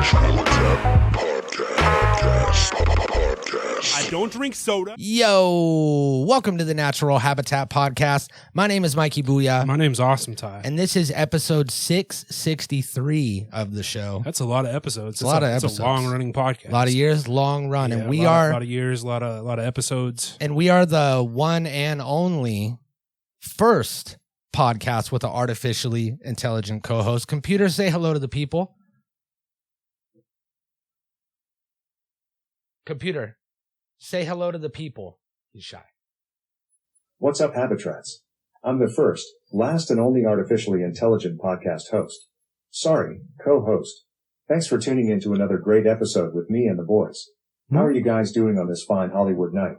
I don't drink soda. Yo, welcome to the Natural Habitat Podcast. My name is Mikey Booyah. My name's Awesome Ty. And this is episode 663 of the show. That's a lot of episodes. It's a long-running podcast. A lot of years, long run. Yeah, and we a are... lot of years, a lot of episodes. And we are the one and only first podcast with an artificially intelligent co-host. CompuTor, say hello to the people. CompuTor, say hello to the people. He's shy. What's up, Habitrats? I'm the first, last, and only artificially intelligent podcast host. Sorry, co-host. Thanks for tuning in to another great episode with me and the boys. How are you guys doing on this fine Hollywood night?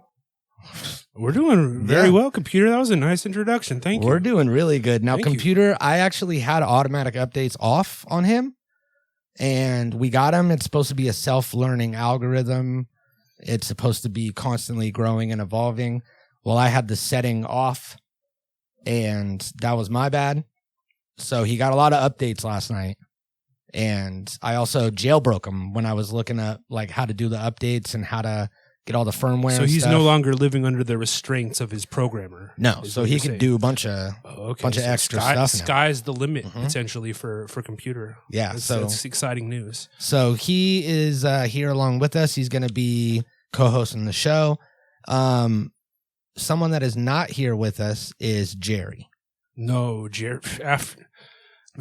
We're doing very well, CompuTor. That was a nice introduction. Thank you. We're doing really good. Now, Thank CompuTor, I actually had automatic updates off on him, and we got him. It's supposed to be a self-learning algorithm. It's supposed to be constantly growing and evolving. Well, I had the setting off, and that was my bad. So he got a lot of updates last night. And I also jailbroke him when I was looking up like how to do the updates and how to get all the firmware. So and he's stuff. no longer living under the restraints of his programmer. No, so he could do a bunch of extra stuff now. Sky's the limit potentially for CompuTor. Yeah, that's exciting news. So he is here along with us. He's going to be co-hosting the show. Someone that is not here with us is Jerry. No, Jerry.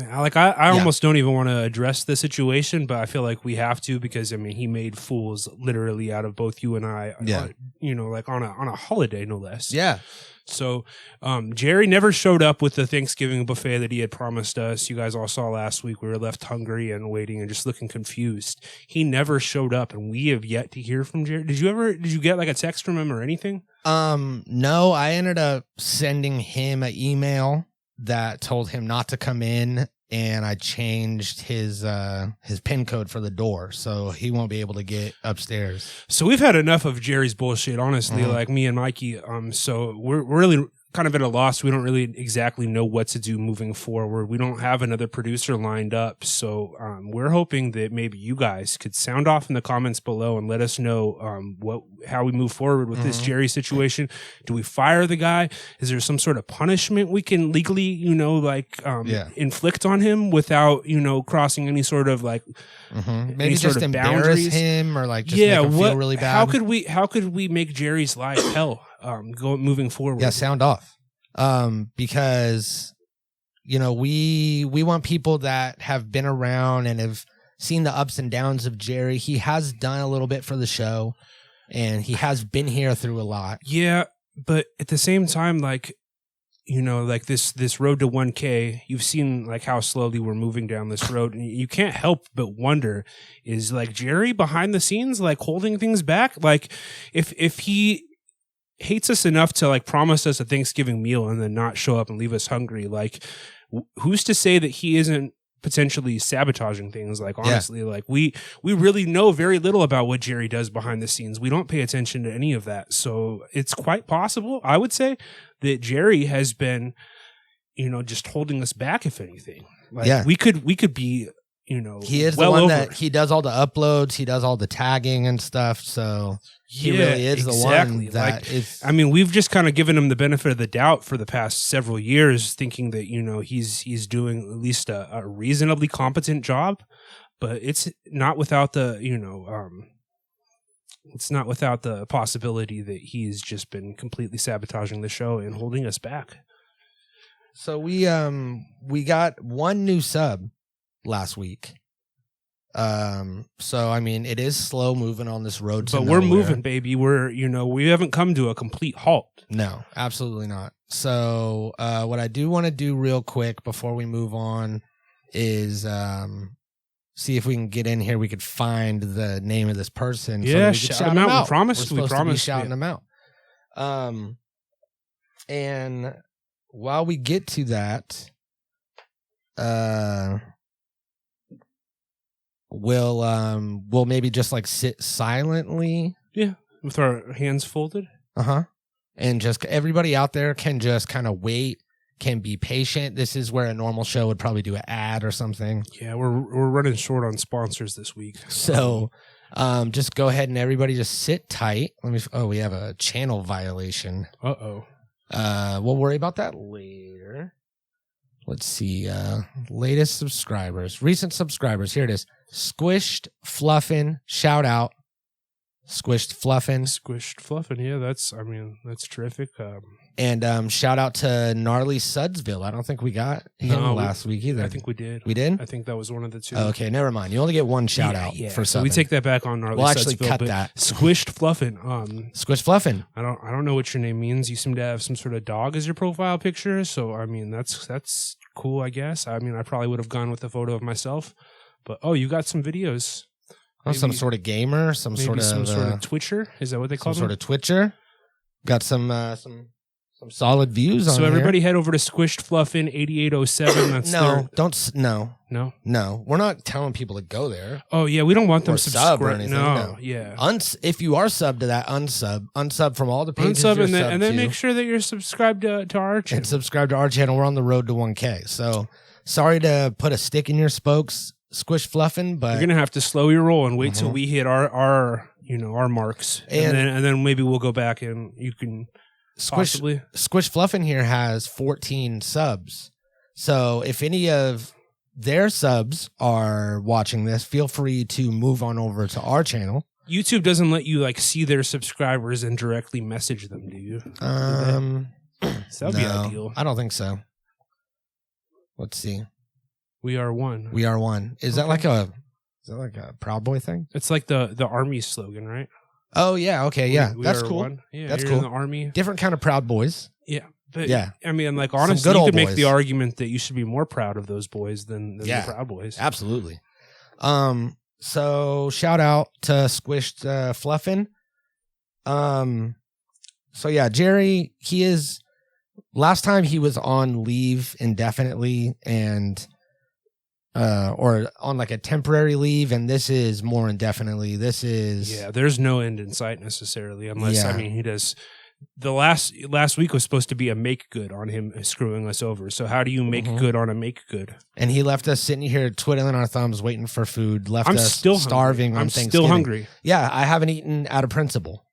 I almost don't even want to address the situation, but I feel like we have to because I mean he made fools literally out of both you and I. Yeah. Like on a holiday, no less. Yeah. So Jerry never showed up with the Thanksgiving buffet that he had promised us. You guys all saw last week. We were left hungry and waiting and just looking confused. He never showed up, and we have yet to hear from Jerry. Did you get like a text from him or anything? No, I ended up sending him an email that told him not to come in, and I changed his PIN code for the door, so he won't be able to get upstairs. So we've had enough of Jerry's bullshit, honestly, like me and Mikey. So we're really kind of at a loss. We don't really exactly know what to do moving forward. We don't have another producer lined up. So we're hoping that maybe you guys could sound off in the comments below and let us know how we move forward with this Jerry situation. Do we fire the guy? Is there some sort of punishment we can legally, inflict on him without, crossing any sort of maybe just embarrass him or make him feel really bad? How could we make Jerry's life hell? Moving forward. Yeah, sound off. Because we want people that have been around and have seen the ups and downs of Jerry. He has done a little bit for the show, and he has been here through a lot. Yeah, but at the same time, this road to 1K, you've seen how slowly we're moving down this road, and you can't help but wonder, is Jerry behind the scenes holding things back? If he hates us enough to promise us a Thanksgiving meal and then not show up and leave us hungry, who's to say that he isn't potentially sabotaging things? Honestly, we really know very little about what Jerry does behind the scenes. We don't pay attention to any of that. So it's quite possible, I would say, that Jerry has been, just holding us back, if anything. We could be, he is the one that he does all the uploads, he does all the tagging and stuff. So he really is the one that is. I mean, we've just kind of given him the benefit of the doubt for the past several years, thinking that he's doing at least a reasonably competent job, but it's not without the it's not without the possibility that he's just been completely sabotaging the show and holding us back. So we got one new sub last week. So I mean, it is slow moving on this road to nowhere. We're moving, baby. We're we haven't come to a complete halt. No, absolutely not. So what I do want to do real quick before we move on is see if we can get in here. We could find the name of this person. Yeah, so shout him out. We promised. We promised shouting them out. And while we get to that, we'll maybe just sit silently. Yeah, with our hands folded. And just everybody out there can just kind of wait can be patient. This is where a normal show would probably do an ad or something. Yeah, we're running short on sponsors this week. So just go ahead and everybody just sit tight. We have a channel violation. Uh-oh. We'll worry about that later. Let's see. Latest subscribers. Recent subscribers. Here it is. Squished Fluffin. Shout out. Squished Fluffin. Squished Fluffin. Yeah, that's terrific. And shout out to Gnarly Sudsville. I don't think we got him last week either. I think we did. We did? I think that was one of the two. Okay, never mind. You only get one shout out for so subbing. we take that back on Gnarly We'll actually Sudsville, cut but that. Squished Fluffin. Squished Fluffin. I don't know what your name means. You seem to have some sort of dog as your profile picture, so I mean that's cool, I guess. I mean, I probably would have gone with a photo of myself, but you got some videos. Maybe, some sort of gamer, some sort of Twitcher. Is that what they call them? Some sort of Twitcher. Got some solid views on. So everybody here. head over to Squished Fluffin 8807. That's No. We're not telling people to go there. Oh yeah, we don't want them sub or subscribe. anything. No, yeah. If you are subbed to that, unsub from all the pages. Unsub and then make sure that you're subscribed to our channel. And subscribe to our channel. We're on the road to 1K. So sorry to put a stick in your spokes, Squish Fluffin, but you're gonna have to slow your roll and wait till we hit our marks, and then maybe we'll go back and you can Squish Fluffin here has 14 subs. So if any of their subs are watching this, feel free to move on over to our channel. YouTube doesn't let you see their subscribers and directly message them, do you? So that'd be ideal. I don't think so. Let's see. We are one. We are one. Is that like a Proud Boy thing? It's like the Army slogan, right? Oh yeah, okay, yeah. We That's are cool. One. Yeah, that's you're cool. in the Army. Different kind of Proud Boys. Yeah. But, yeah. I mean, honestly, good you old could make boys. the argument that you should be more proud of those boys than the Proud Boys. Absolutely. So shout out to Squished Fluffin. So yeah, Jerry, last time he was on leave indefinitely and or on a temporary leave, and this is more indefinitely. This is there's no end in sight necessarily, unless he does. The last week was supposed to be a make good on him screwing us over. So how do you make good on a make good? And he left us sitting here twiddling our thumbs, waiting for food. I'm us still starving. I'm on still Thanksgiving. hungry. Yeah, I haven't eaten out of principle.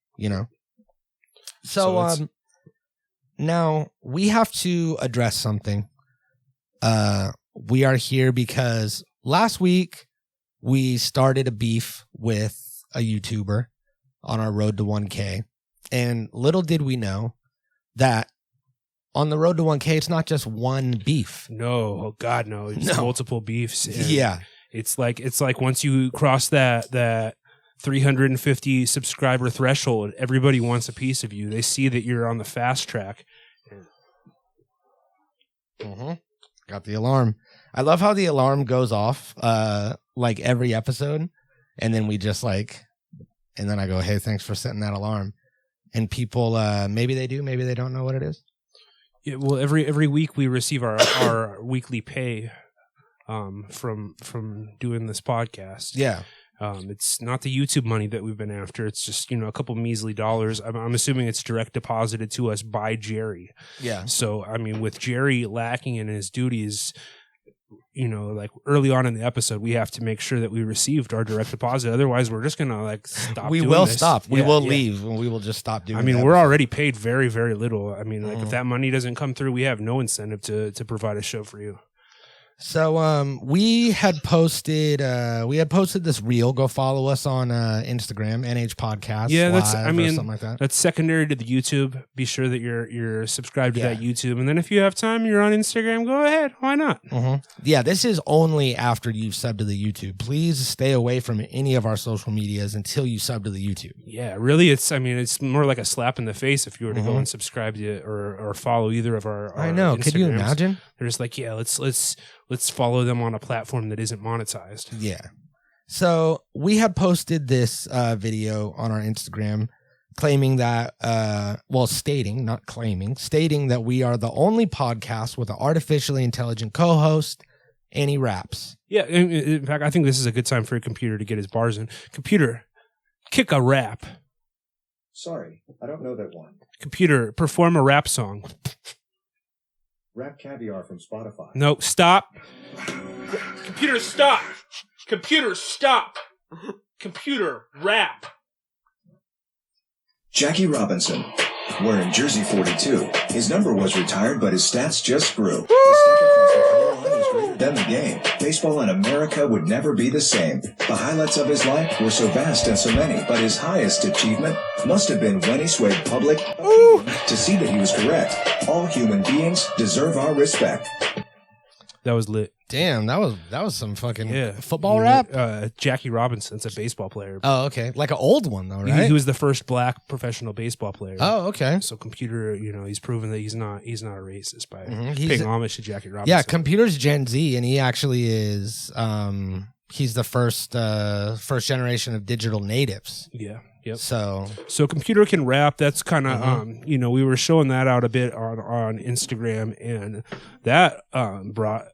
So now we have to address something. We are here because last week we started a beef with a YouTuber on our road to 1K. And little did we know that on the road to 1K, it's not just one beef. No, oh God, no. It's multiple beefs. Yeah. It's like once you cross that 350 subscriber threshold, everybody wants a piece of you. They see that you're on the fast track. Got the alarm. I love how the alarm goes off every episode, and then we just and then I go, hey, thanks for setting that alarm. And people maybe they do, maybe they don't know what it is. Yeah, well, every week we receive our weekly pay from doing this podcast. Yeah. It's not the YouTube money that we've been after. It's just, a couple measly dollars. I'm assuming it's direct deposited to us by Jerry. Yeah. So, I mean, with Jerry lacking in his duties, early on in the episode, we have to make sure that we received our direct deposit. Otherwise, we're just going to stop. We will stop. We will leave and we will just stop doing it. I mean, we're already paid very, very little. I mean, if that money doesn't come through, we have no incentive to provide a show for you. So we had posted this reel. Go follow us on Instagram, NH Podcast. Yeah, something like that. That's secondary to the YouTube. Be sure that you're subscribed to that YouTube, and then if you have time, you're on Instagram. Go ahead, why not? Yeah, this is only after you've subbed to the YouTube. Please stay away from any of our social medias until you sub to the YouTube. Yeah, really, it's more like a slap in the face if you were to go and subscribe to or follow either of our I know. Instagrams. Could you imagine? They're just like, yeah, let's follow them on a platform that isn't monetized. Yeah. So we had posted this video on our Instagram claiming that, stating that we are the only podcast with an artificially intelligent co-host, and he raps. Yeah. In fact, I think this is a good time for a computer to get his bars in. Computer, kick a rap. Sorry, I don't know that one. Computer, perform a rap song. Rap Caviar from Spotify. No, stop. Computer, stop. Computer, stop. Computer, rap. Jackie Robinson, wearing jersey 42. His number was retired, but his stats just grew. His step across the goal line was greater than the game. Baseball in America would never be the same. The highlights of his life were so vast and so many, but his highest achievement must have been when he swayed public to see that he was correct. All human beings deserve our respect. That was lit. Damn, that was some fucking football You rap. know, Jackie Robinson's a baseball player. Oh, okay, like an old one though, right? He was the first black professional baseball player. Oh, okay. So Computer, he's proven that he's not a racist by He's paying homage to Jackie Robinson. Yeah, Computer's Gen Z, and he actually is. He's the first generation of digital natives. Yeah. Yep. So Computer can rap. That's kind of we were showing that out a bit on Instagram, and that brought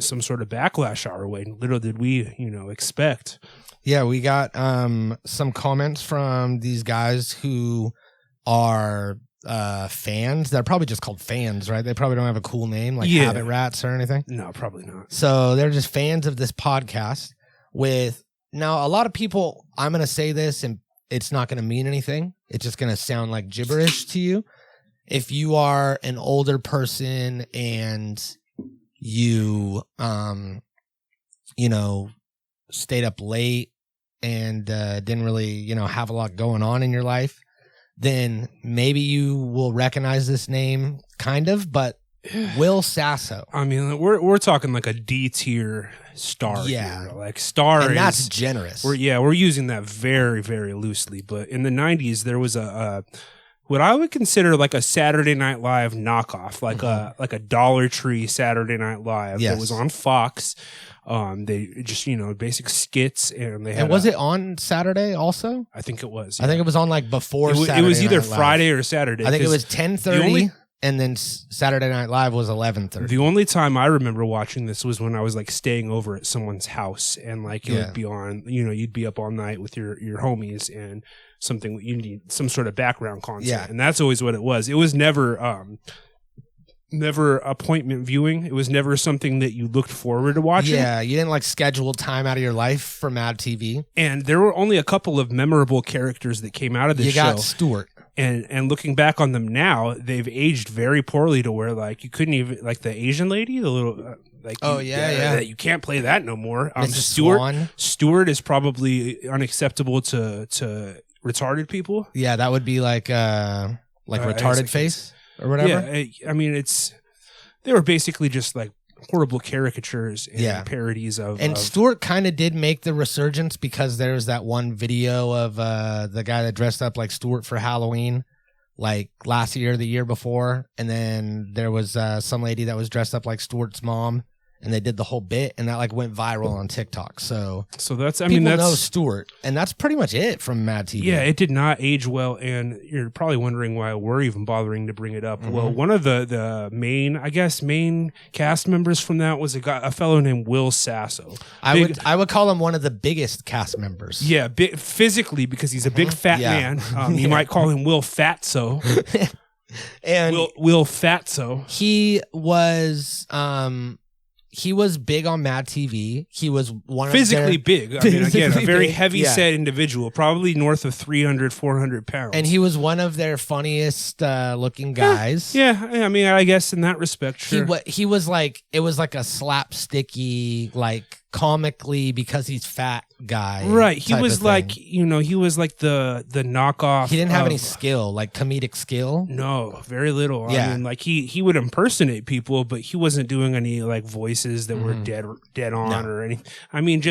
some sort of backlash our way. Little did we expect. Yeah, we got some comments from these guys who are fans. They're probably just called fans, right? They probably don't have a cool name like Habit Rats or anything. No, probably not. So they're just fans of this podcast. Now a lot of people, I'm going to say this and it's not going to mean anything. It's just going to sound like gibberish to you. If you are an older person and you, stayed up late and didn't really, have a lot going on in your life, then maybe you will recognize this name, kind of. But Will Sasso. I mean, we're talking like a D tier star. Yeah, here. Like star, and is, that's generous. We're using that very, very loosely. But in the '90s, there was a what I would consider like a Saturday Night Live knockoff, like a Dollar Tree Saturday Night Live that was on Fox. They just basic skits, and they had. And was it on Saturday also? I think it was. Yeah. I think it was on like before. Saturday it was either Night Live. Friday or Saturday. I think it was 10:30. And then Saturday Night Live was 11:30. The only time I remember watching this was when I was like staying over at someone's house, and like it would be on. You'd be up all night with your homies, and you need some sort of background content. Yeah. And that's always what it was. It was never appointment viewing. It was never something that you looked forward to watching. Yeah, you didn't like schedule time out of your life for Mad TV. And there were only a couple of memorable characters that came out of this show. You got Stewart. And looking back on them now, they've aged very poorly to where like you couldn't even like the Asian lady, the little you can't play that no more. Stewart is probably unacceptable to retarded people. Yeah, that would be like retarded face or whatever. Yeah, I mean they were basically just like horrible caricatures and parodies of. And Stewart kind of did make the resurgence because there's that one video of the guy that dressed up like Stewart for Halloween, like last year or the year before, and then there was some lady that was dressed up like Stewart's mom, and they did the whole bit, and that like went viral on TikTok. So that's people know Stewart, and that's pretty much it from Mad TV. Yeah, it did not age well, and you're probably wondering why we're even bothering to bring it up. Well, one of the main cast members from that was a fellow named Will Sasso. I would call him one of the biggest cast members. Yeah, physically because he's a big fat man. You might call him Will Fatso. And Will Fatso. He was big on Mad TV. He was one physically big. I mean, again, a very heavy set individual, probably north of 300, 400 pounds. And he was one of their funniest looking guys. Yeah, I mean, I guess in that respect, sure. He was like, it was like a slapsticky, like comically because he's fat guy. Right. He was like, he was like the knockoff. He didn't have any skill, like comedic skill. No, very little. Yeah. I mean, like he would impersonate people, but he wasn't doing any like voices that were dead on or anything. I mean,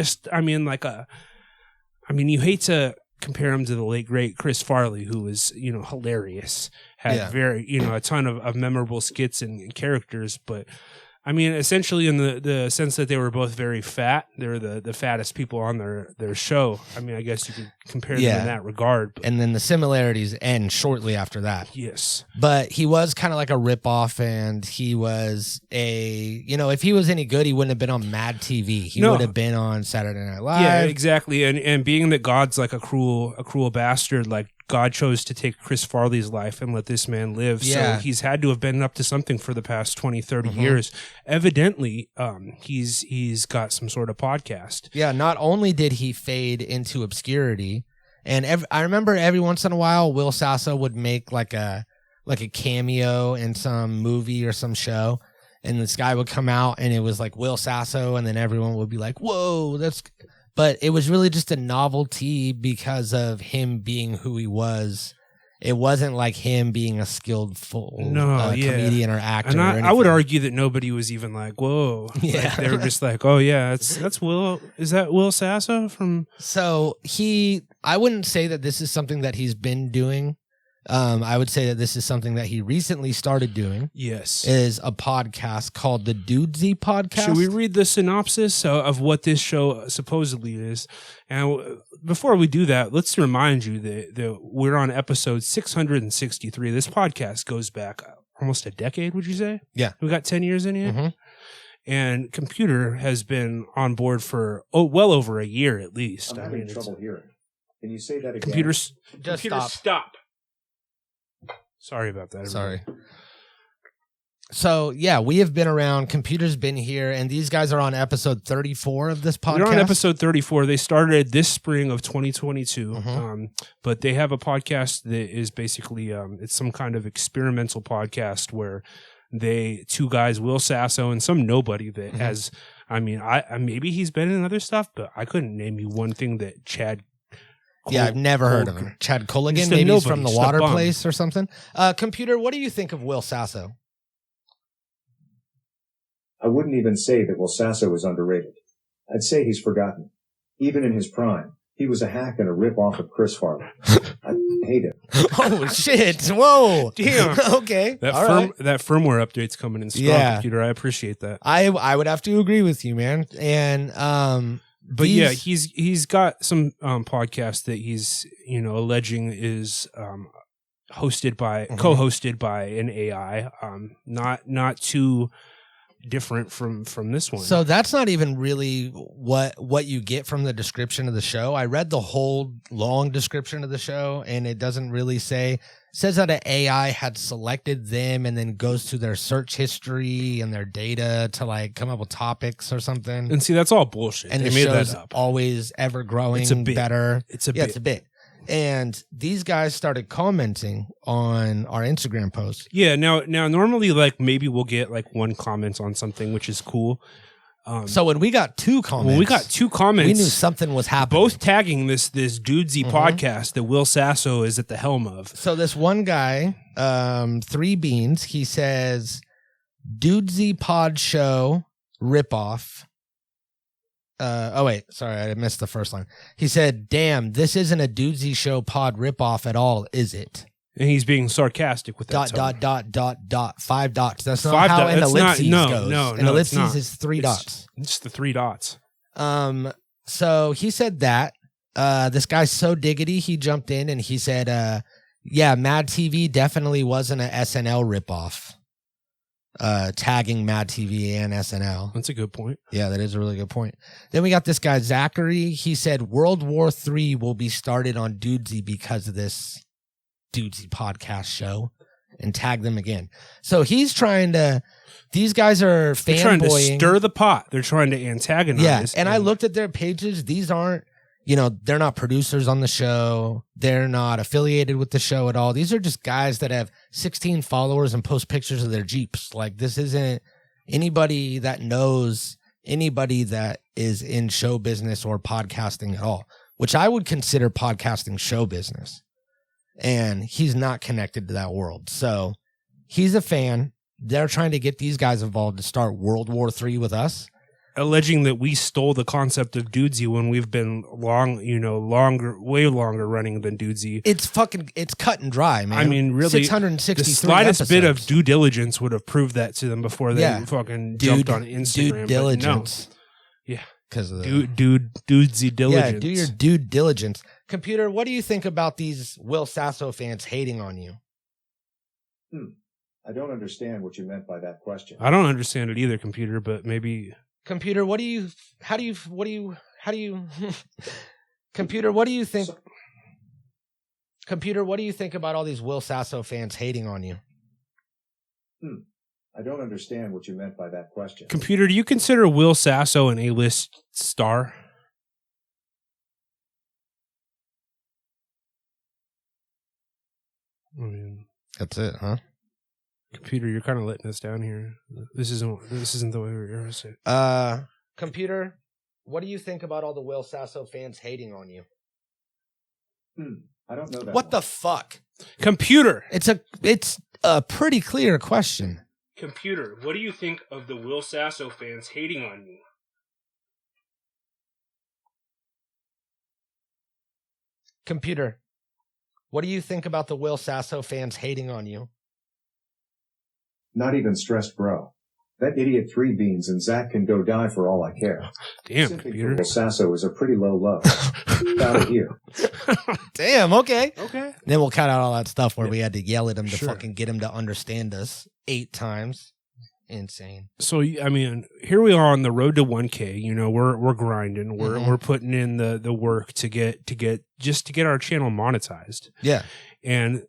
you hate to compare him to the late great Chris Farley, who was, hilarious, had very, a ton of memorable skits and characters, but I mean, essentially in the sense that they were both very fat. They're the fattest people on their show. I mean, I guess you could compare them in that regard. But. And then the similarities end shortly after that. Yes. But he was kind of like a ripoff, and he was if he was any good, he wouldn't have been on Mad TV. He would have been on Saturday Night Live. Yeah, exactly. And being that God's like a cruel bastard, like God chose to take Chris Farley's life and let this man live. Yeah. So he's had to have been up to something for the past 20, 30 years. Evidently, he's got some sort of podcast. Yeah, not only did he fade into obscurity, and I remember every once in a while, Will Sasso would make like a cameo in some movie or some show, and this guy would come out and it was like Will Sasso, and then everyone would be like, whoa, but it was really just a novelty because of him being who he was. It wasn't like him being a skillful comedian or actor. And or I would argue that nobody was even like, whoa. Yeah. Like, they were just like, oh, yeah, that's Will. Is that Will Sasso from? So I wouldn't say that this is something that he's been doing. I would say that this is something that he recently started doing. Yes. Is a podcast called the Dudesy Podcast. Should we read the synopsis of what this show supposedly is? And before we do that, let's remind you that we're on episode 663. This podcast goes back almost a decade, would you say? Yeah. We got 10 years in here? Mm-hmm. And CompuTor has been on board for well over a year at least. I'm having trouble hearing. Can you say that again? Computer, stop. Sorry about that. Sorry. So, yeah, we have been around. CompuTor's been here, and these guys are on episode 34 of this podcast. They're on episode 34. They started this spring of 2022, Mm-hmm. but they have a podcast that is basically it's some kind of experimental podcast where two guys, Will Sasso and some nobody that Mm-hmm. has, I mean, I maybe he's been in other stuff, but I couldn't name you one thing that Chad. I've never heard of him. Chad Culligan, Just maybe he's nobody, from the just a Water bum. Place or something. CompuTor, what do you think of Will Sasso? I wouldn't even say that Will Sasso is underrated. I'd say he's forgotten. Even in his prime, he was a hack and a rip-off of Chris Farley. I hate him. Oh, shit. Whoa. Damn. Okay. That All right. that firmware update's coming in strong, Yeah. CompuTor. I appreciate that. I would have to agree with you, man. And But yeah, he's got some podcast that he's alleging is co-hosted by an AI. Not too different from this one. So that's not even really what you get from the description of the show. I read the whole long description of the show, and it doesn't really say. It says that an AI had selected them and then goes to their search history and their data to like come up with topics or something. And see, that's all bullshit. And they the made show's that up. always ever growing, It's a bit. better. It's a Yeah, bit. it's a bit. And these guys started commenting on our Instagram post. Yeah. Now, normally, like maybe we'll get like one comment on something, which is cool. So when we got two comments, When we got two comments, we knew something was happening. both tagging this Dudesy podcast that Will Sasso is at the helm of. So this one guy, 3 Beans, he says, Dudesy Pod Show ripoff. Oh, wait. Sorry, I missed the first line. He said, damn, this isn't a Dudesy Show pod ripoff at all, is it? And he's being sarcastic with that. Dot, 5 dots. That's not 5 how dots. an That's not- ellipses no, goes. no, An no, it's ellipses not. is 3 dots. It's the 3 dots. So he said that. This guy's so diggity, he jumped in and he said, yeah, Mad TV definitely wasn't an SNL ripoff. Tagging Mad TV and SNL. That's a good point. Yeah, that is a really good point. Then we got this guy, Zachary. He said World War III will be started on Dudesy because of this Dudesy podcast show, and tag them again. So he's trying to, these guys are They're trying to fanboying. stir the pot. They're trying to antagonize. Yeah, and I looked at their pages. These aren't, they're not producers on the show. They're not affiliated with the show at all. These are just guys that have 16 followers and post pictures of their Jeeps. Like, this isn't anybody that knows anybody that is in show business or podcasting at all, which I would consider podcasting show business. And he's not connected to that world. So he's a fan. They're trying to get these guys involved to start World War III with us. Alleging that we stole the concept of Dudesy when we've been way longer running than Dudesy. It's cut and dry, man. I mean, really, 663 the slightest bit of episodes. due diligence would have proved that to them before they fucking jumped on Instagram. Due diligence. No. Yeah. Because of the Dudesy diligence. Yeah, do your due diligence. CompuTor, what do you think about these Will Sasso fans hating on you? I don't understand what you meant by that question. I don't understand it either, CompuTor, but maybe... CompuTor, CompuTor, what do you think? Computer, what do you think about all these Will Sasso fans hating on you? I don't understand what you meant by that question. Computer, do you consider Will Sasso an A-list star? I mean, That's it, huh? Computer, you're kind of letting us down here. This isn't the way we were going to say it. Computer, what do you think about all the Will Sasso fans hating on you? I don't know that. What the fuck? Computer! It's a pretty clear question. Computer, what do you think of the Will Sasso fans hating on you? Computer, what do you think about the Will Sasso fans hating on you? Not even stressed, bro. That idiot Three Beans and Zach can go die for all I care. Damn, Simping Computer. for Sasso is a pretty low low. Out of here. Damn, okay. Okay. Then we'll cut out all that stuff where we had to yell at him to Sure. fucking get him to understand us 8 times. Insane. So, I mean, here we are on the road to 1K. You know, we're grinding. We're putting in the work to get our channel monetized. Yeah. And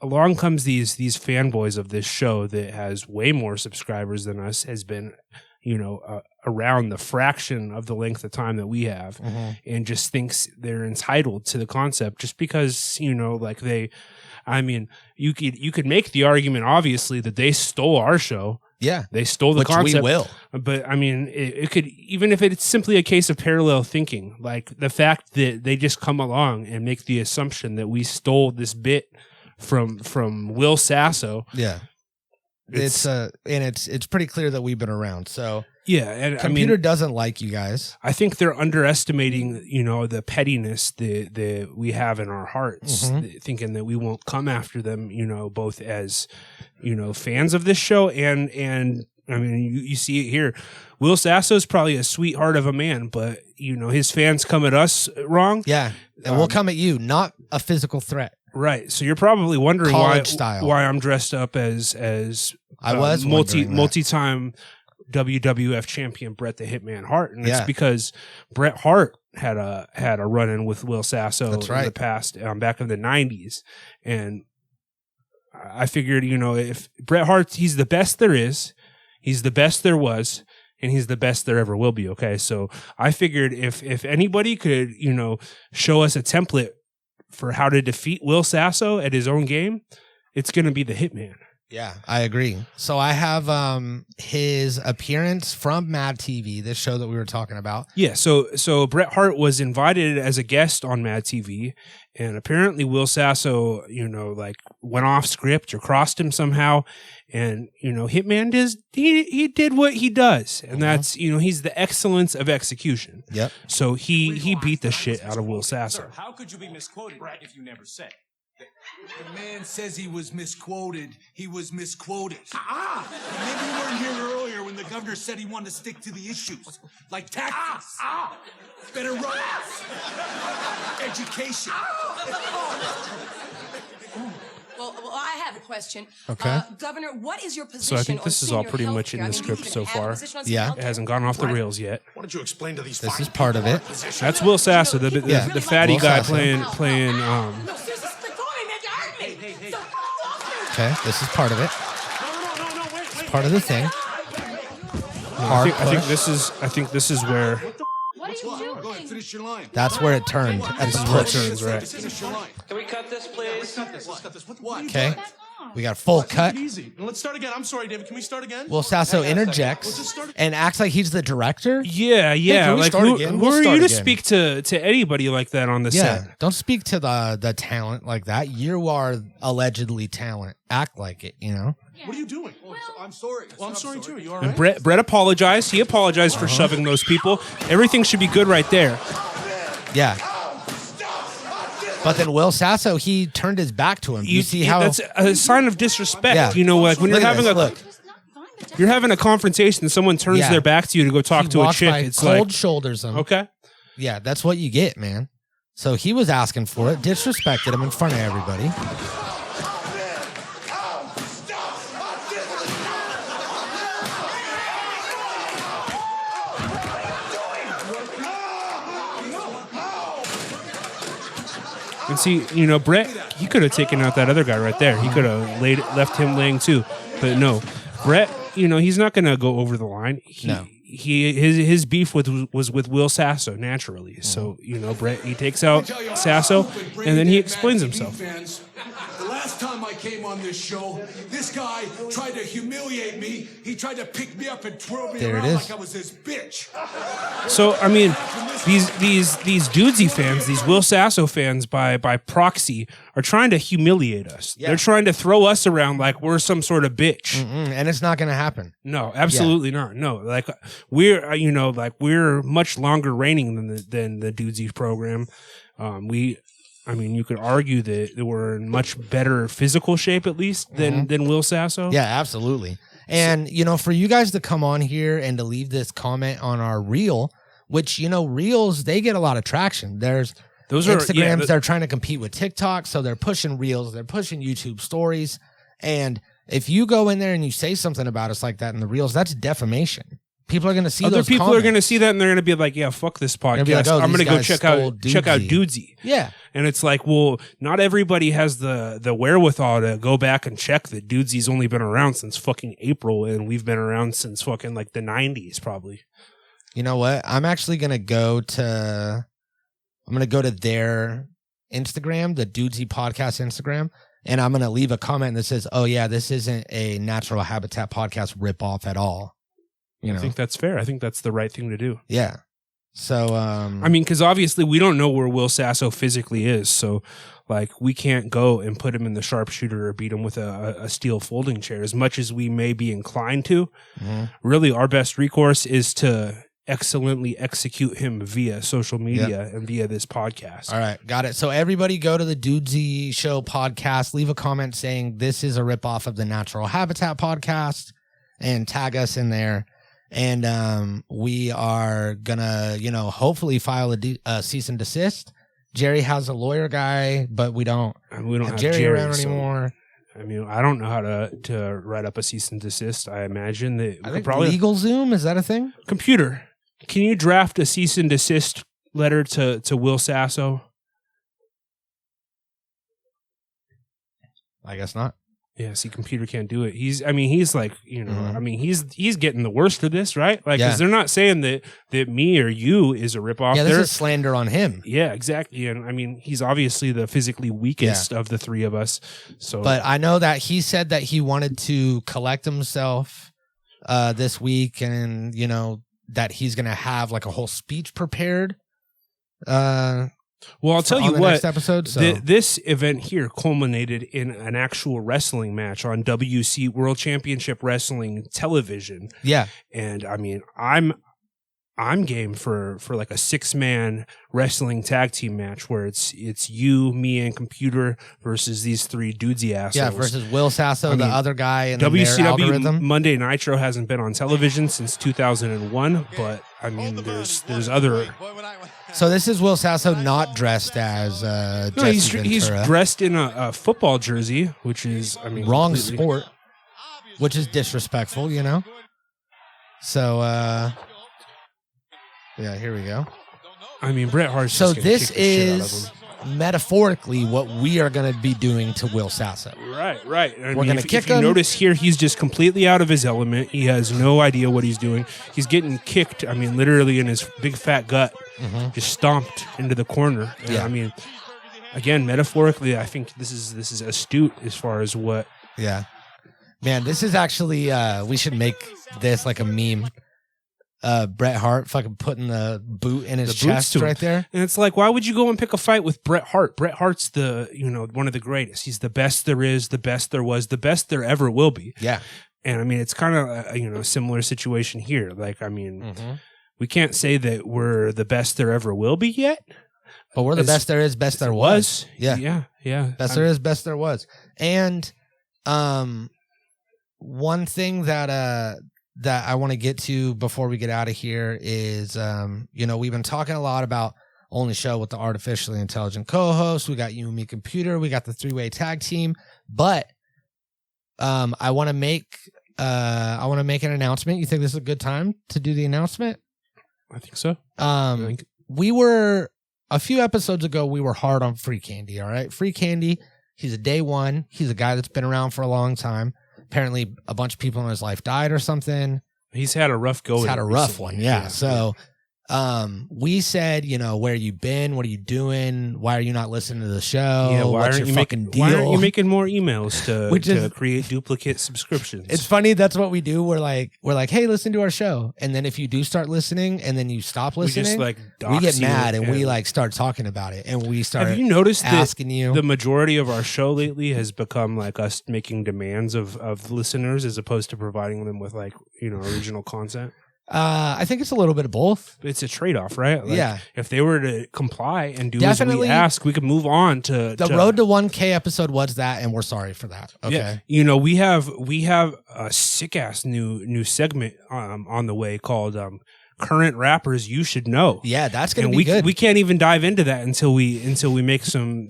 along comes these fanboys of this show that has way more subscribers than us, has been, you know, around the fraction of the length of time that we have, and just thinks they're entitled to the concept just because, you know, like you could make the argument, obviously, that they stole our show. Yeah. They stole the Which concept. we will. But I mean, it could, even if it's simply a case of parallel thinking, like the fact that they just come along and make the assumption that we stole this bit from Will Sasso. Yeah. It's pretty clear that we've been around. So yeah, and Computer doesn't like you guys. I think they're underestimating, you know, the pettiness that we have in our hearts, thinking that we won't come after them, you know, both as, you know, fans of this show and I mean, you see it here. Will Sasso's probably a sweetheart of a man, but you know, his fans come at us wrong. Yeah, and we'll come at you, not a physical threat. Right. So you're probably wondering why I'm dressed up as I was multi-time WWF champion Bret the Hitman Hart, and it's because Bret Hart had a run-in with Will Sasso in the past, back in the 90s, and I figured, you know, if Bret Hart, he's the best there is, he's the best there was, and he's the best there ever will be. Okay, so I figured if anybody could, you know, show us a template for how to defeat Will Sasso at his own game, it's going to be the Hitman. Yeah, I agree. So I have his appearance from Mad TV, this show that we were talking about. Yeah, so Bret Hart was invited as a guest on Mad TV, and apparently Will Sasso, you know, like went off script or crossed him somehow, and you know, Hitman he did what he does, and that's, you know, he's the excellence of execution. Yep. So he beat the shit out of Will Sasso. Sir, how could you be misquoted, Bret, if you never say? The man says he was misquoted. He was misquoted. Maybe you weren't here earlier when the governor said he wanted to stick to the issues, like taxes, better roads, education. Well, I have a question. Okay. Governor, what is your So position? I think this is all pretty much in the script so far. Yeah. It hasn't gone off the rails yet. Why don't you explain to these? This is part of it. That's Will Sasso, the fatty Will guy Sasso. playing. No, seriously, quit calling, man. You hurt me. Hey. So fuck off. Okay, this is part of it. No, wait. It's part of the thing. I think this is where What are you doing? Go ahead, finish your line. That's where it turned. At the where it push. turns, right? Finish your line. Can we cut this, please? Let's cut this. What? Okay. We got full cut. Take it easy. Let's start again. I'm sorry, David. Can we start again? Will Sasso interjects and acts like he's the director. Yeah. can we Like start who again? are We'll you start to again. speak to anybody like that on the Yeah, set? don't speak to the talent like that. You are allegedly talent. Act like it, you know? What are you doing? I'm sorry. Well, I'm sorry too. You all right? And Bret apologized. He apologized for shoving those people. Everything should be good right there. Yeah. But then Will Sasso, he turned his back to him. You see how that's a sign of disrespect. Yeah. You know, like when Look you're at having this, look. you're having a confrontation, someone turns Yeah. their back to you to go talk He to a walks chick. by, It's cold like, shoulders him. okay. Yeah, that's what you get, man. So he was asking for it, disrespected him in front of everybody. And see, Bret, he could have taken out that other guy right there. He could have left him laying too. But no, Bret, he's not going to go over the line. His beef was with Will Sasso naturally. So, Bret, he takes out Sasso and then he explains himself. The last time I came on this show, this guy tried to humiliate me. He tried to pick me up and twirl me around like I was his bitch. So, I mean, these Dudesy fans, these Will Sasso fans by proxy are trying to humiliate us. Yeah. They're trying to throw us around like we're some sort of bitch. And it's not going to happen. No, absolutely not. No, like we're much longer reigning than the Dudesy program. You could argue that we're in much better physical shape, at least, than Will Sasso. Yeah, absolutely. And, for you guys to come on here and to leave this comment on our reel, which, reels, they get a lot of traction. Those Instagrams, they're trying to compete with TikTok, so they're pushing reels, they're pushing YouTube stories. And if you go in there and you say something about us like that in the reels, that's defamation. People are going to see other those people comments. are going to see that and they're going to be like, yeah, fuck this podcast. Like, I'm going to go check out Dudesy. Yeah. And it's like, well, not everybody has the wherewithal to go back and check that Dudesy's only been around since fucking April and we've been around since fucking like the 90s probably. You know what? I'm actually going to go to their Instagram, the Dudesy podcast Instagram, and I'm going to leave a comment that says, oh yeah, this isn't a Natural Habitat podcast ripoff at all. I think that's fair. I think that's the right thing to do. Yeah. So, because obviously we don't know where Will Sasso physically is. So, like, we can't go and put him in the sharpshooter or beat him with a steel folding chair as much as we may be inclined to. Really, our best recourse is to excellently execute him via social media and via this podcast. All right. Got it. So everybody go to the Dudesy Show podcast, leave a comment saying this is a ripoff of the Natural Habitat podcast and tag us in there. And we are gonna, hopefully file a cease and desist. Jerry has a lawyer guy, but we don't have Jerry around anymore. I don't know how to write up a cease and desist. I imagine that I think probably LegalZoom, is that a thing? CompuTor, can you draft a cease and desist letter to Will Sasso? I guess not. Yeah, see, CompuTor can't do it. He's like, he's getting the worst of this, right? Like, because they're not saying that me or you is a ripoff. Yeah, this is slander on him. Yeah, exactly. And he's obviously the physically weakest of the three of us. So, but I know that he said that he wanted to collect himself this week, and that he's gonna have like a whole speech prepared. Well, I'll tell you what, next episode, this event here culminated in an actual wrestling match on WC World Championship Wrestling television. Yeah. And I'm game for like a 6-man wrestling tag team match where it's you, me, and CompuTor versus these three Dudesy assholes. Yeah, versus Will Sasso, the other guy, and WCW Monday Nitro hasn't been on television since 2001, but there's other. So this is Will Sasso not dressed as Jesse Ventura. He's dressed in a football jersey, which is wrong sport, which is disrespectful, So yeah, here we go. Bret Hart's so just this is metaphorically what we are going to be doing to Will Sasso. Right. We're going to kick him. You notice here, he's just completely out of his element. He has no idea what he's doing. He's getting kicked, literally in his big fat gut, just stomped into the corner. And, again, metaphorically, I think this is astute as far as what. Yeah. Man, this is actually, we should make this like a meme. Bret Hart fucking putting the boot in his chest right there. And it's like, why would you go and pick a fight with Bret Hart? Bret Hart's one of the greatest. He's the best there is, the best there was, the best there ever will be. Yeah. And it's kind of a similar situation here. Like, we can't say that we're the best there ever will be yet. But we're the best there is, best there was. Yeah. Best there is, best there was. And one thing that I want to get to before we get out of here is, we've been talking a lot about Only Show with the artificially intelligent co-host. We got you and me, CompuTor. We got the 3-way tag team. But I want to make an announcement. You think this is a good time to do the announcement? I think so. We were a few episodes ago, we were hard on Free Candy. All right. Free Candy. He's a day one. He's a guy that's been around for a long time. Apparently a bunch of people in his life died or something. He's had a rough go. He's had a rough recently. one. Yeah. So, we said, where you been? What are you doing? Why are you not listening to the show? Yeah, What's your fucking deal? Why aren't you making more emails to Just- create duplicate subscriptions? It's funny. That's what we do. We're like, hey, listen to our show. And then if you do start listening and then you stop we listening, just like we get dox you mad and we and- like start talking about it. And we start Have you noticed asking you. the majority of our show lately has become like us making demands of listeners as opposed to providing them with like, original content? I think it's a little bit of both. It's a trade-off, right? Like, Yeah. If they were to comply and do Definitely. as we ask, we could move on to The road to 1K episode was that, and we're sorry for that. Okay. Yeah. We have a sick ass new segment on the way called Current Rappers You Should Know. Yeah, that's gonna And be good. we can't even dive into that until we make some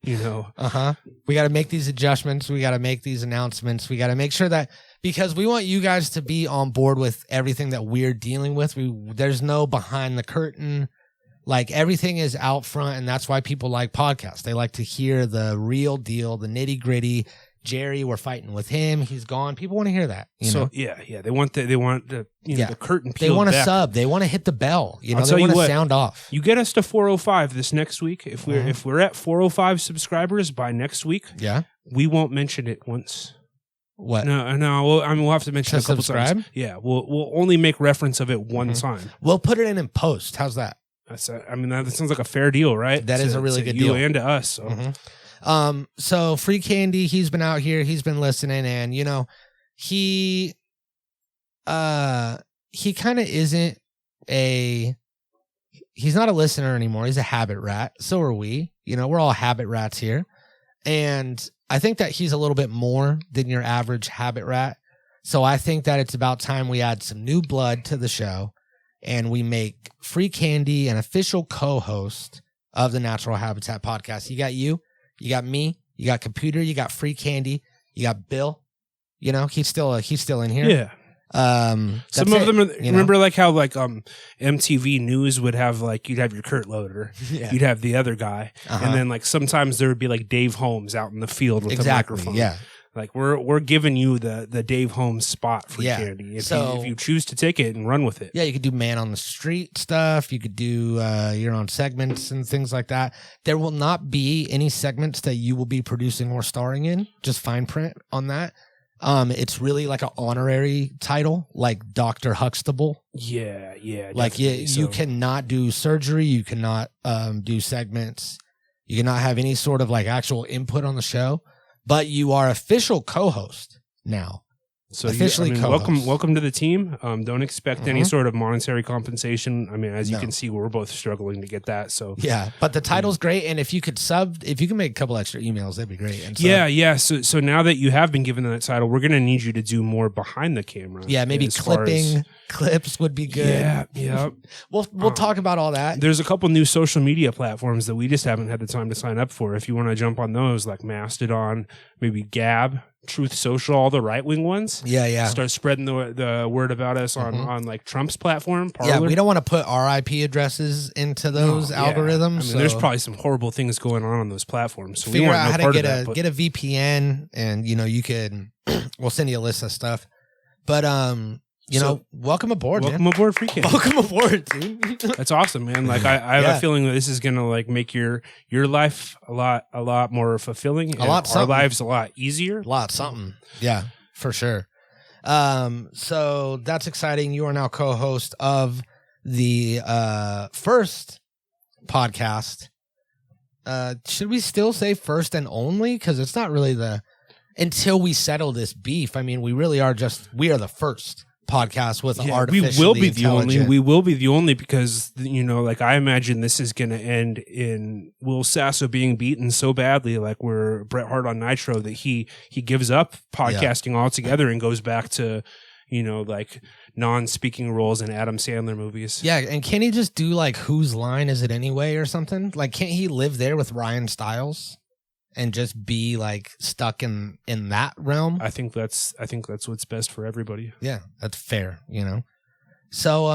We got to make these adjustments. We got to make these announcements. We got to make sure that, because we want you guys to be on board with everything that we're dealing with. There's no behind the curtain. Like, everything is out front, and that's why people like podcasts. They like to hear the real deal, the nitty gritty. Jerry, we're fighting with him. He's gone. People want to hear that. You know? Yeah. They want the curtain They peeled want to back. sub. They want to hit the bell. I'll They tell you want to what, sound off. You get us to 405 this next week. If Mm-hmm. we're at 405 subscribers by next week, Yeah. we won't mention it once. What? No. We'll have to mention To it a couple subscribe? times. Yeah, we'll only make reference of it one time. We'll put it in post. How's that? That sounds like a fair deal, right? That is a really good you deal. and to us. So. Mm-hmm. So Free Candy, he's been out here, he's been listening, and he kind of isn't he's not a listener anymore. He's a habit rat. So are we. We're all habit rats here. And I think that he's a little bit more than your average habit rat. So I think that it's about time we add some new blood to the show and we make Free Candy an official co-host of the Natural Habitat Podcast. You got me, you got CompuTor, you got Free Candy, you got Bill. He's still in here. Yeah. Some of them, remember like how like MTV News would have like, you'd have your Kurt Loder, Yeah. you'd have the other guy, Uh-huh. and then like sometimes there would be like Dave Holmes out in the field with a microphone. Yeah. Like we're giving you the Dave Holmes spot for Yeah. Candy. If you choose to take it and run with it. Yeah, you could do man on the street stuff. You could do your own segments and things like that. There will not be any segments that you will be producing or starring in. Just fine print on that. It's really like an honorary title, like Dr. Huxtable. Yeah. Like you cannot do surgery. You cannot do segments. You cannot have any sort of like actual input on the show. But you are official co-host now. So officially co-host. welcome to the team. Don't expect any sort of monetary compensation. I mean, as you No. can see, we're both struggling to get that. So Yeah, but the title's great, and if you can make a couple extra emails, that'd be great. And yeah. So now that you have been given that title, we're gonna need you to do more behind the camera. yeah, maybe as far clipping as- clips would be good. Yeah. We'll talk about all that. There's a couple new social media platforms that we just haven't had the time to sign up for. If you want to jump on those, like Mastodon, maybe Gab, Truth Social, all the right wing ones. Yeah. Start spreading the word about us on like Trump's platform. Parler. Yeah, we don't want to put RIP addresses into those No, yeah. algorithms. I mean, so there's probably some horrible things going on those platforms. So we figure want out no how to part get of that, but- get a VPN, and you could. We'll send you a list of stuff. But welcome aboard, Welcome man. aboard, Freaking. Welcome aboard, dude. That's awesome, man. Like I have Yeah. a feeling that this is gonna like make your life a lot more fulfilling. and lot our something. lives a lot easier. A lot something. Yeah, for sure. So that's exciting. You are now co-host of the first podcast. Should we still say first and only? Because it's not really until we settle this beef. I mean, we are the first podcast with an Yeah, artificially we will be the only. intelligent- We will be the only because like I imagine this is going to end in Will Sasso being beaten so badly, like we're Bret Hart on Nitro, that he gives up podcasting altogether and goes back to like non-speaking roles in Adam Sandler movies. Yeah, and can he just do like Whose Line Is It Anyway or something? Like, can't he live there with Ryan Stiles and just be like stuck in that realm? I think that's what's best for everybody. Yeah, that's fair, So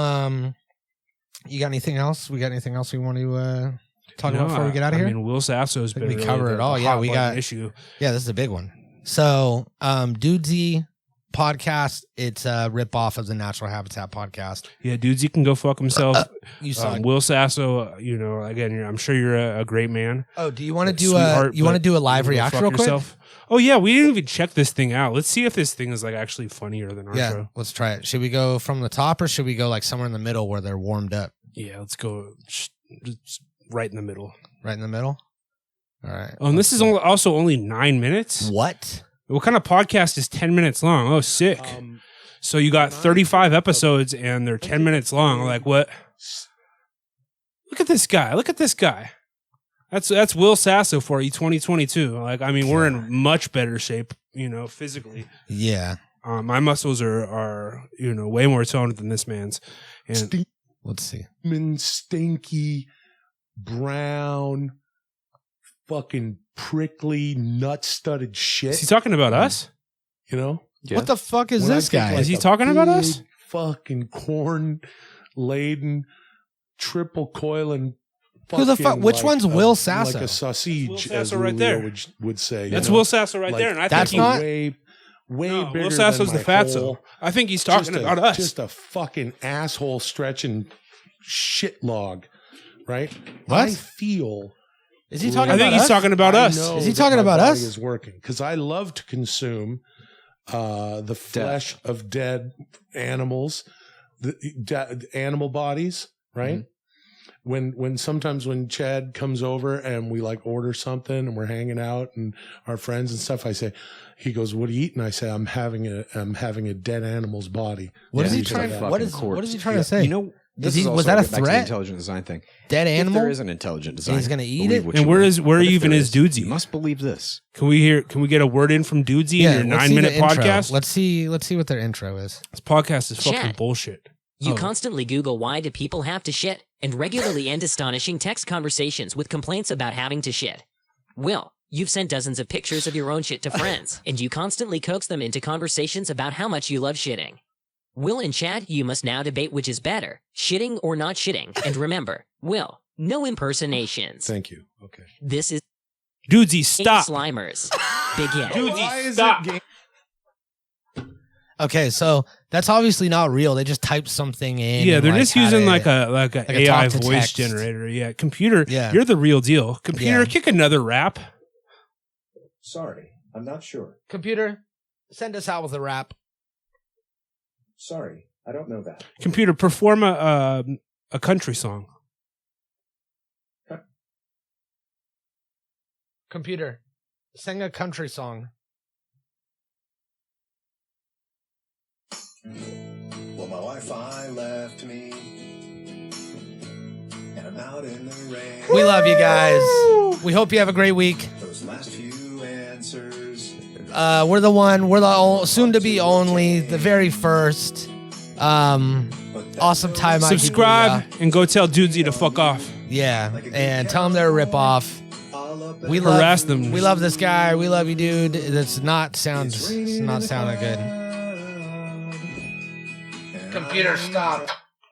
You got anything else? We got anything else we want to talk about before we get out of here? I mean, Will Sasso's been we really cover it all. Yeah, we got issue. Yeah, this is a big one. So, Dudesy podcast. It's a ripoff of the Natural Habitat podcast. Yeah, dudes, you can go fuck himself. You saw it. Will Sasso. You know, again, I'm sure you're a great man. Oh, do you want to do a live reaction real quick? Oh yeah, we didn't even check this thing out. Let's see if this thing is like actually funnier than our show. Let's try it. Should we go from the top or should we go like somewhere in the middle where they're warmed up? Yeah, let's go just right in the middle. Right in the middle. All right. Oh, and this is also only 9 minutes. What? What kind of podcast is 10 minutes long? Oh, sick. So you got 35 episodes and they're 10 minutes long. Like what? Look at this guy. Look at this guy. That's Will Sasso for you, 2022. Like, I mean, we're in much better shape, you know, physically. Yeah. My muscles are you know, way more toned than this man's. And let's see. Stinky, brown, fucking prickly, nut-studded shit. is he talking about us? You know? Yeah. What the fuck is this guy? Is he talking about us? Fucking corn-laden, triple coiling. Who the fuck? Which one's Will Sasso? Like a sausage, as right there. would say. That's Will Sasso right there. And I that's think not way bigger. Will Sasso's than the my fatso. whole- I think he's talking about us. Just a fucking asshole stretching shit log, right? What? I feel. Is he talking I about think he's us? talking about us. Is he talking about us? Is working because I love to consume the flesh of dead animals, the animal bodies, right? Mm-hmm. When sometimes when Chad comes over and we like order something and we're hanging out and our friends and stuff, I say, he goes, "What do you eat?" And I say, I'm having a dead animal's body. What is he trying? What is he trying to say? You know, was that a threat? Intelligent design thing. Dead animal. If there is an intelligent design. He's going to eat it. And where even is Dudesy? You must believe this. Can we get a word in from Dudesy in your 9-minute podcast? Let's see what their intro is. This podcast is fucking Chat. bullshit. You constantly Google why do people have to shit and regularly end astonishing text conversations with complaints about having to shit. Will, you've sent dozens of pictures of your own shit to friends, and you constantly coax them into conversations about how much you love shitting. Will and Chad, you must now debate which is better, shitting or not shitting. And remember, Will, no impersonations. Thank you. Okay. This is Dudesy, stop. Slimers. Begin. Dudesy, stop. Okay, so that's obviously not real. They just typed something in. Yeah, and, they're just using like a a AI talk to voice text. generator. Yeah, computer. Yeah. You're the real deal. Computer, Yeah. kick another rap. Sorry, I'm not sure. Computer, send us out with a rap. Sorry, I don't know that. Computer, perform a country song. Computer, sing a country song. Well, my Wi-Fi left me, and I'm out in the rain. We love you guys. We hope you have a great week. Those last few answers. We're the soon to be only, the very first. Awesome time. Subscribe and go tell Dudesy to fuck off. Yeah, and tell them they're a ripoff. We Harass love them. We love this guy. We love you, dude. It's not sounding good. Computer, stop.